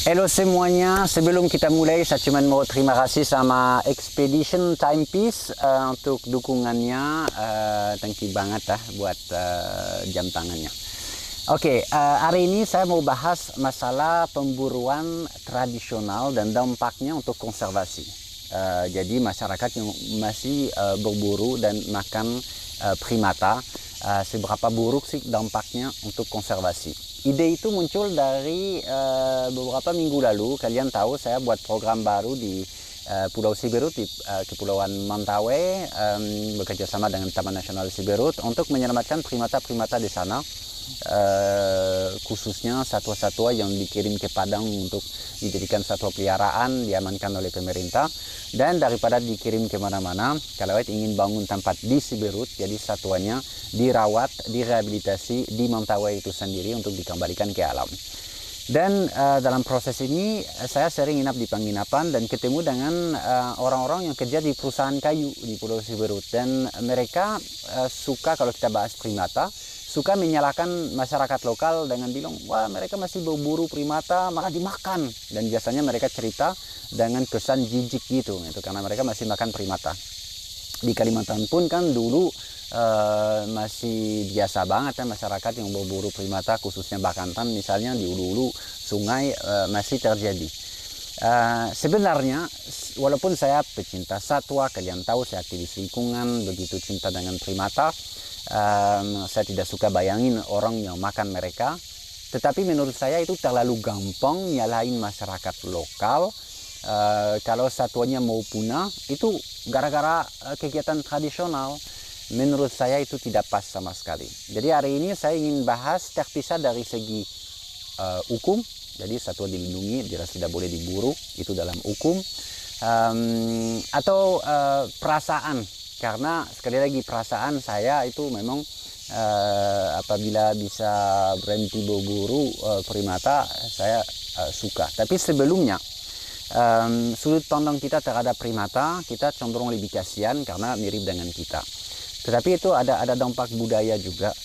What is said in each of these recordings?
Hello semuanya, sebelum kita mulai saya cuma mau terima kasih sama Expedition Timepiece untuk dukungannya. Thank you banget buat jam tangannya. Oke, hari ini saya mau bahas masalah pemburuan tradisional dan dampaknya untuk konservasi. Jadi masyarakat yang masih berburu dan makan primata, seberapa buruk sih dampaknya untuk konservasi. Ide itu muncul dari beberapa minggu lalu. Kalian tahu saya buat program baru di Pulau Siberut, di Kepulauan Mentawai, bekerja sama dengan Taman Nasional Siberut untuk menyelamatkan primata-primata di sana, khususnya satwa-satwa yang dikirim ke Padang untuk dijadikan satwa peliharaan, diamankan oleh pemerintah. Dan daripada dikirim kemana-mana, kalau ingin bangun tempat di Siberut, jadi satuannya dirawat, direhabilitasi di Mentawai itu sendiri untuk dikembalikan ke alam. Dan dalam proses ini saya sering nginap di penginapan dan ketemu dengan orang-orang yang kerja di perusahaan kayu di Pulau Siberut. Dan mereka suka, kalau kita bahas primata, suka menyalahkan masyarakat lokal dengan bilang, wah mereka masih berburu primata malah dimakan. Dan biasanya mereka cerita dengan kesan jijik gitu, karena mereka masih makan primata. Di Kalimantan pun kan dulu masih biasa banget masyarakat yang berburu primata, khususnya Bakantan misalnya, di ulu-ulu sungai masih terjadi. Sebenarnya walaupun saya pecinta satwa, kalian tahu saya aktivis lingkungan, begitu cinta dengan primata, saya tidak suka bayangin orang yang makan mereka. Tetapi menurut saya itu terlalu gampang nyalahin masyarakat lokal. Kalau satuannya mau punah itu gara-gara kegiatan tradisional. Menurut saya itu tidak pas sama sekali. Jadi hari ini saya ingin bahas terpisah dari segi hukum. Jadi satwa dilindungi, jelas tidak boleh diburu, itu dalam hukum. Atau perasaan, karena sekali lagi perasaan saya itu memang apabila bisa berhenti berburu primata saya suka. Tapi sebelumnya sudut pandang kita terhadap primata, kita cenderung lebih kasihan karena mirip dengan kita. Tetapi itu ada dampak budaya juga.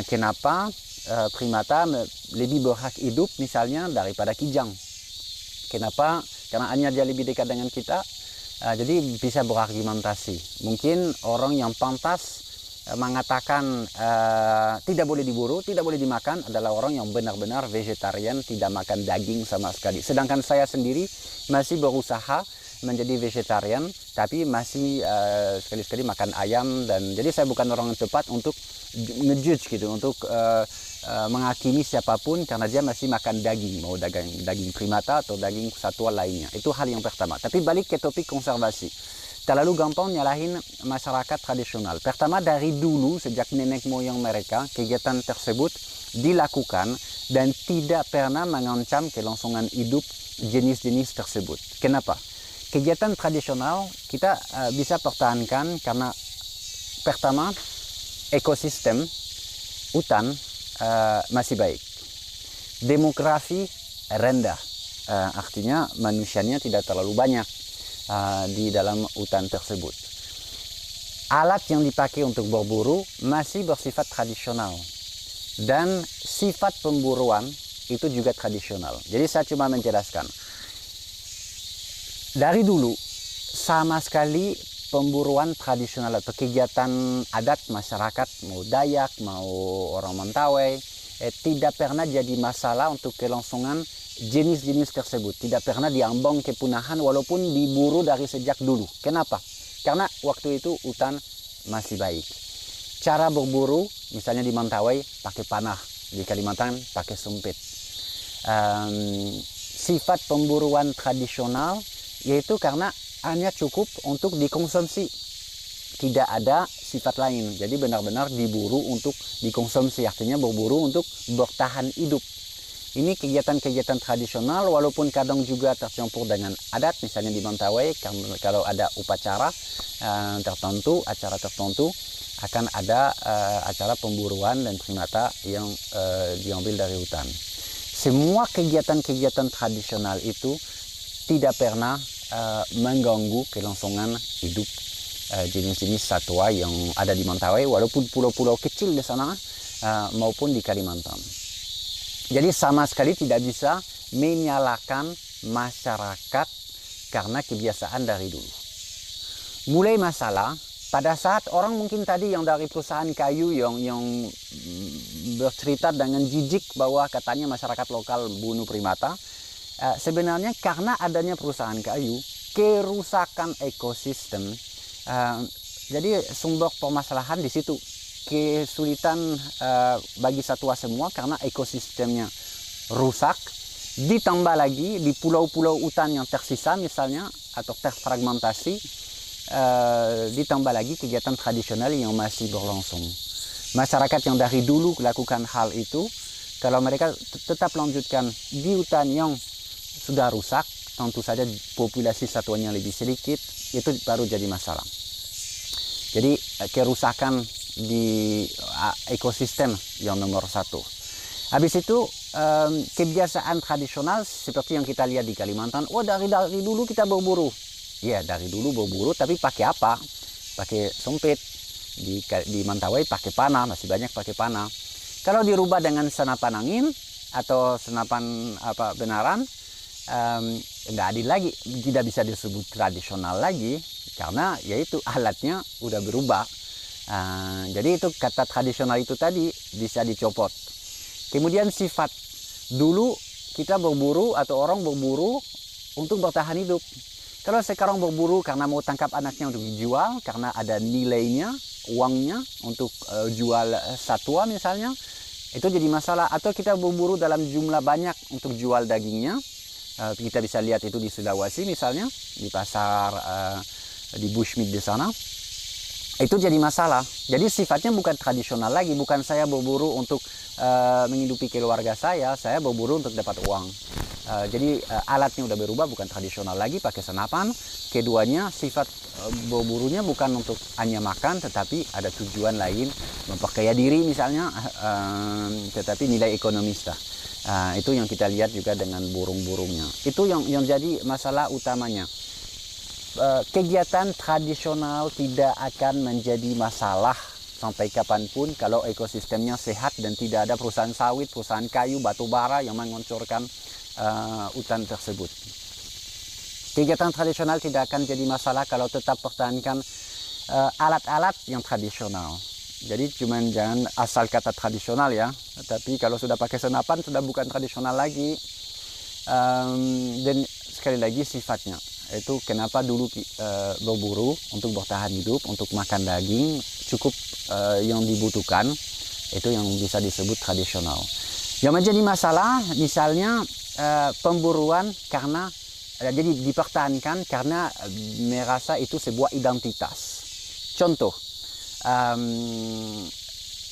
Kenapa primata lebih berhak hidup misalnya daripada kijang? Kenapa? Karena hanya dia lebih dekat dengan kita, jadi bisa berargumentasi. Mungkin orang yang pantas mengatakan tidak boleh diburu, tidak boleh dimakan adalah orang yang benar-benar vegetarian, tidak makan daging sama sekali. Sedangkan saya sendiri masih berusaha menjadi vegetarian, tapi masih sekali-sekali makan ayam. Dan jadi saya bukan orang yang tepat untuk ngejudge gitu, untuk menghakimi siapapun karena dia masih makan daging, mau daging primata atau daging satwa lainnya. Itu hal yang pertama. Tapi balik ke topik konservasi, terlalu gampang nyalahin masyarakat tradisional. Pertama, dari dulu sejak nenek moyang mereka kegiatan tersebut dilakukan dan tidak pernah mengancam kelangsungan hidup jenis-jenis tersebut. Kenapa? Kegiatan tradisional kita bisa pertahankan karena pertama, ekosistem hutan masih baik. Demografi rendah, artinya manusianya tidak terlalu banyak di dalam hutan tersebut. Alat yang dipakai untuk berburu masih bersifat tradisional. Dan sifat pemburuan itu juga tradisional. Jadi saya cuma menjelaskan. Dari dulu sama sekali pemburuan tradisional atau kegiatan adat masyarakat, mau Dayak, mau orang Mentawai, tidak pernah jadi masalah untuk kelangsungan jenis-jenis tersebut. Tidak pernah diambang kepunahan walaupun diburu dari sejak dulu. Kenapa? Karena waktu itu hutan masih baik. Cara berburu, misalnya di Mentawai pakai panah, di Kalimantan pakai sumpit. Sifat pemburuan tradisional yaitu karena hanya cukup untuk dikonsumsi, tidak ada sifat lain. Jadi benar-benar diburu untuk dikonsumsi, artinya berburu untuk bertahan hidup. Ini kegiatan-kegiatan tradisional, walaupun kadang juga tercampur dengan adat. Misalnya di Mentawai, kalau ada upacara tertentu, acara tertentu, akan ada acara pemburuan dan primata yang diambil dari hutan. Semua kegiatan-kegiatan tradisional itu tidak pernah mengganggu kelangsungan hidup jenis-jenis satwa yang ada di Mentawai, walaupun pulau-pulau kecil di sana maupun di Kalimantan. Jadi sama sekali tidak bisa menyalahkan masyarakat karena kebiasaan dari dulu. Mulai masalah pada saat orang mungkin tadi yang dari perusahaan kayu yang bercerita dengan jijik bahwa katanya masyarakat lokal bunuh primata. Sebenarnya karena adanya perusahaan kayu, kerusakan ekosistem. Jadi sumber permasalahan di situ. Kesulitan bagi satwa semua karena ekosistemnya rusak. Ditambah lagi di pulau-pulau hutan yang tersisa misalnya atau terfragmentasi, ditambah lagi kegiatan tradisional yang masih berlangsung. Masyarakat yang dari dulu lakukan hal itu, kalau mereka tetap lanjutkan di hutan yang sudah rusak, tentu saja populasi satuannya lebih sedikit, itu baru jadi masalah. Jadi kerusakan di ekosistem yang nomor satu. Habis itu kebiasaan tradisional seperti yang kita lihat di Kalimantan. Oh dari dulu kita berburu. Ya dari dulu berburu, tapi pakai apa? Pakai sumpit. Di Mentawai pakai panah, masih banyak pakai panah. Kalau dirubah dengan senapan angin atau senapan benaran, nggak adil lagi, tidak bisa disebut tradisional lagi karena yaitu alatnya udah berubah. Jadi itu kata tradisional itu tadi bisa dicopot. Kemudian sifat dulu kita berburu atau orang berburu untuk bertahan hidup. Kalau sekarang berburu karena mau tangkap anaknya untuk dijual, karena ada nilainya, uangnya untuk jual satwa misalnya, itu jadi masalah. Atau kita berburu dalam jumlah banyak untuk jual dagingnya. Kita bisa lihat itu di Sulawesi misalnya, di pasar di bushmeat di sana. Itu jadi masalah. Jadi sifatnya bukan tradisional lagi, bukan saya berburu untuk menghidupi keluarga saya berburu untuk dapat uang. Jadi alatnya udah berubah, bukan tradisional lagi, pakai senapan. Keduanya sifat berburunya bukan untuk hanya makan, tetapi ada tujuan lain, memperkaya diri misalnya, tetapi nilai ekonomis lah. Itu yang kita lihat juga dengan burung-burungnya. Itu yang jadi masalah utamanya. Kegiatan tradisional tidak akan menjadi masalah sampai kapanpun kalau ekosistemnya sehat dan tidak ada perusahaan sawit, perusahaan kayu, batu bara yang menghancurkan hutan tersebut. Kegiatan tradisional tidak akan jadi masalah kalau tetap pertahankan alat-alat yang tradisional. Jadi jangan asal kata tradisional ya, tapi kalau sudah pakai senapan sudah bukan tradisional lagi. Dan sekali lagi sifatnya. Itu kenapa dulu berburu untuk bertahan hidup, untuk makan daging cukup yang dibutuhkan, itu yang bisa disebut tradisional. Yang menjadi masalah misalnya pemburuan karena jadi dipertahankan karena merasa itu sebuah identitas. Contoh,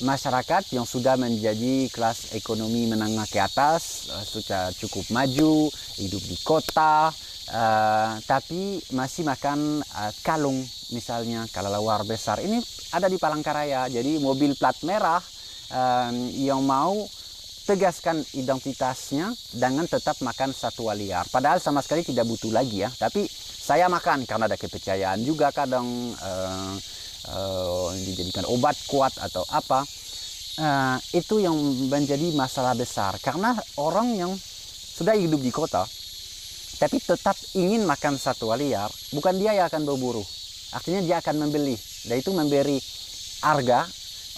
masyarakat yang sudah menjadi kelas ekonomi menengah ke atas, sudah cukup maju, hidup di kota, tapi masih makan kalung misalnya, kelelawar besar. Ini ada di Palangkaraya, jadi mobil plat merah yang mau tegaskan identitasnya dengan tetap makan satwa liar. Padahal sama sekali tidak butuh lagi ya, tapi saya makan karena ada kepercayaan juga kadang dijadikan obat kuat atau apa. Itu yang menjadi masalah besar karena orang yang sudah hidup di kota tapi tetap ingin makan satwa liar, bukan dia yang akan berburu. Artinya dia akan membeli, dan itu memberi harga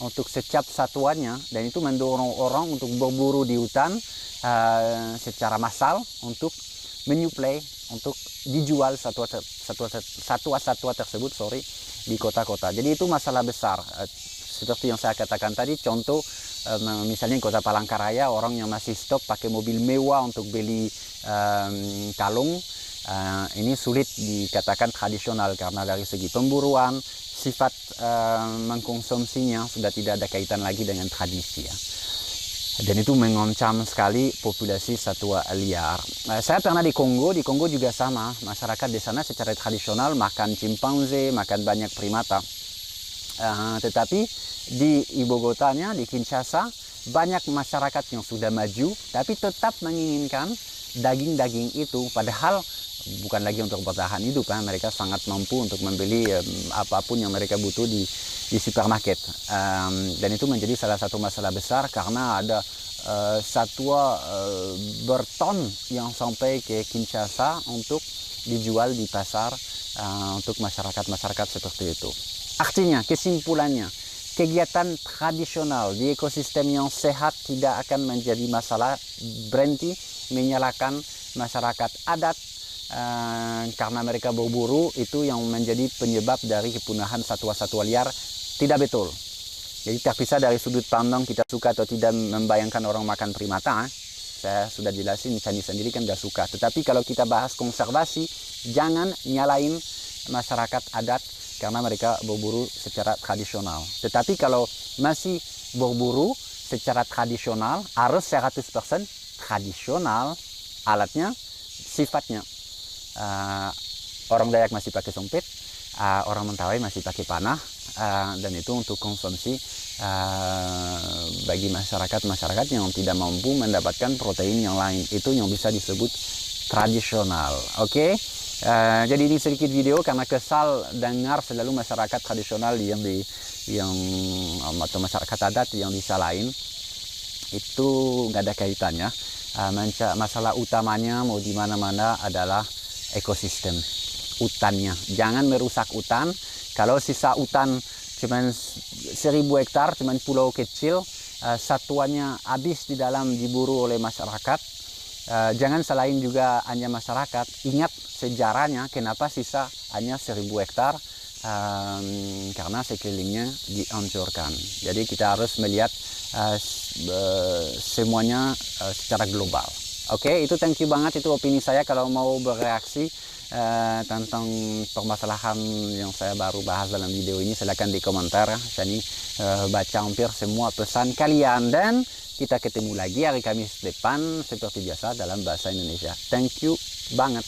untuk setiap satuannya, dan itu mendorong orang untuk berburu di hutan secara massal untuk menyuplai, untuk dijual satwa-satwa tersebut di kota-kota. Jadi itu masalah besar. Seperti yang saya katakan tadi, contoh misalnya di kota Palangkaraya, orang yang masih stop pakai mobil mewah untuk beli kalung, ini sulit dikatakan tradisional karena dari segi pemburuan, sifat mengkonsumsinya sudah tidak ada kaitan lagi dengan tradisi ya. Dan itu mengancam sekali populasi satwa liar. Saya pernah di Kongo juga sama, masyarakat di sana secara tradisional makan cimpanze, makan banyak primata. Tetapi di ibu kotanya, di Kinshasa, banyak masyarakat yang sudah maju tapi tetap menginginkan daging-daging itu, padahal bukan lagi untuk bertahan hidup, mereka sangat mampu untuk membeli apapun yang mereka butuh di supermarket. Dan itu menjadi salah satu masalah besar karena ada satwa berton yang sampai ke Kinshasa untuk dijual di pasar untuk masyarakat-masyarakat seperti itu. Artinya, kesimpulannya, kegiatan tradisional di ekosistem yang sehat tidak akan menjadi masalah. Berhenti menyalahkan masyarakat adat karena mereka berburu, itu yang menjadi penyebab dari kepunahan satwa-satwa liar. Tidak betul. Jadi terpisah dari sudut pandang kita suka atau tidak membayangkan orang makan primata. Saya sudah jelasin, Candi sendiri kan gak suka. Tetapi kalau kita bahas konservasi, jangan nyalain masyarakat adat karena mereka berburu secara tradisional. Tetapi kalau masih berburu secara tradisional, harus 100% tradisional alatnya, sifatnya. Orang Dayak masih pakai sompit, orang Mentawai masih pakai panah, dan itu untuk konsumsi bagi masyarakat yang tidak mampu mendapatkan protein yang lain. Itu yang bisa disebut tradisional. Oke? Jadi ini sedikit video karena kesal dengar selalu masyarakat tradisional atau masyarakat adat yang disalahin. Itu nggak ada kaitannya. Masalah utamanya mau di mana-mana adalah ekosistem hutannya. Jangan merusak hutan. Kalau sisa hutan cuman 1000 hektar, cuman pulau kecil, satuannya habis di dalam diburu oleh masyarakat. Jangan salahin juga hanya masyarakat. Ingat sejarahnya kenapa sisa hanya 1000 hektar, karena sekelilingnya dihancurkan. Jadi kita harus melihat semuanya secara global. Oke, itu thank you banget, itu opini saya. Kalau mau bereaksi tentang permasalahan yang saya baru bahas dalam video ini, silakan di komentar. Saya ini baca hampir semua pesan kalian, dan kita ketemu lagi hari Kamis depan seperti biasa dalam bahasa Indonesia. Thank you banget.